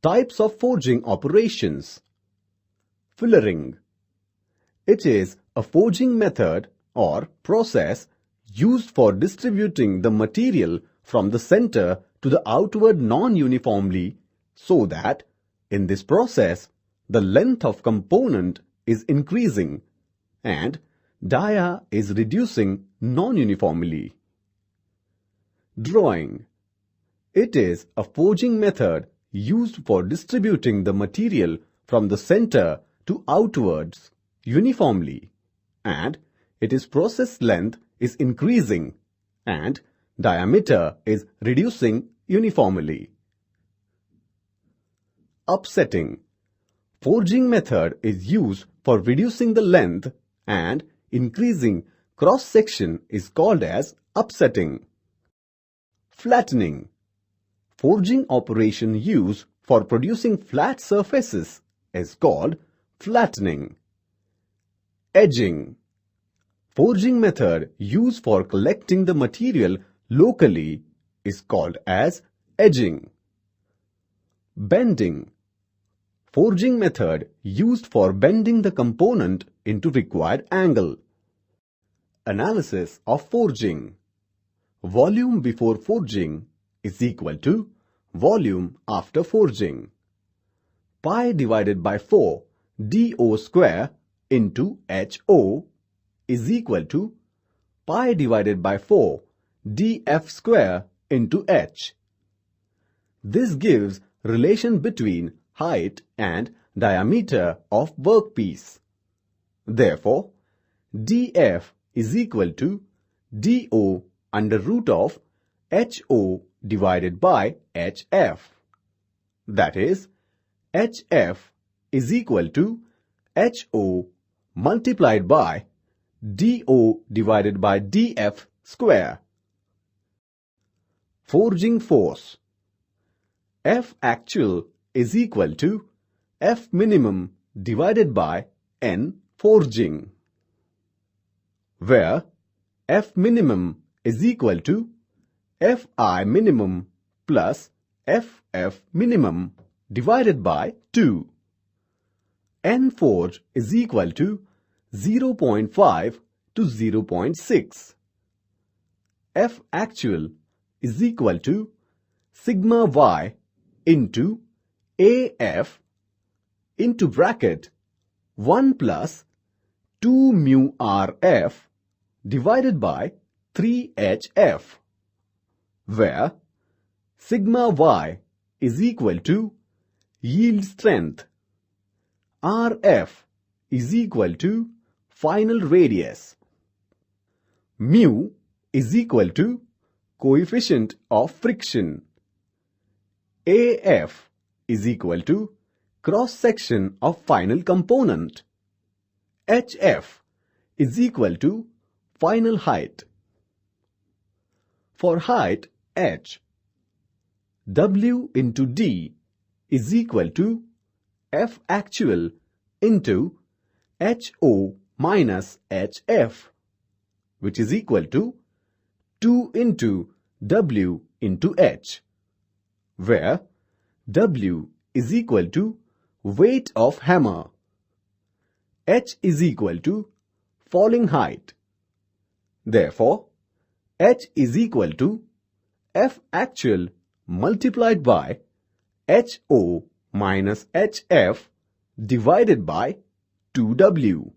Types of forging operations. Fillering. It is a forging method or process used for distributing the material from the center to the outward non-uniformly so that, in this process, the length of component is increasing and dia is reducing non-uniformly. Drawing. It is a forging method used for distributing the material from the center to outwards uniformly, and its process length is increasing and diameter is reducing uniformly. Upsetting. Forging method is used for reducing the length and increasing cross-section is called as upsetting. Flattening. Forging operation used for producing flat surfaces is called flattening. Edging. Forging method used for collecting the material locally is called as edging. Bending. Forging method used for bending the component into required angle. Analysis of forging. Volume before forging is equal to volume after forging. Pi divided by 4 dO square into HO is equal to pi divided by 4 dF square into H. This gives relation between height and diameter of workpiece. Therefore, dF is equal to dO under root of HO divided by HF. That is, HF is equal to HO multiplied by dO divided by dF square. Forging force. F actual is equal to F minimum divided by N forging, where F minimum is equal to Fi minimum plus FF minimum divided by 2. N forge is equal to 0.5 to 0.6. F actual is equal to sigma y into AF into bracket 1 plus 2 mu RF divided by 3HF, where sigma y is equal to yield strength, RF is equal to final radius, mu is equal to coefficient of friction, AF is equal to cross-section of final component, HF is equal to final height. For height H, W into D is equal to F actual into HO minus HF, which is equal to 2 into W into H, where W is equal to weight of hammer, H is equal to falling height. Therefore, H is equal to F actual multiplied by HO minus HF divided by 2W.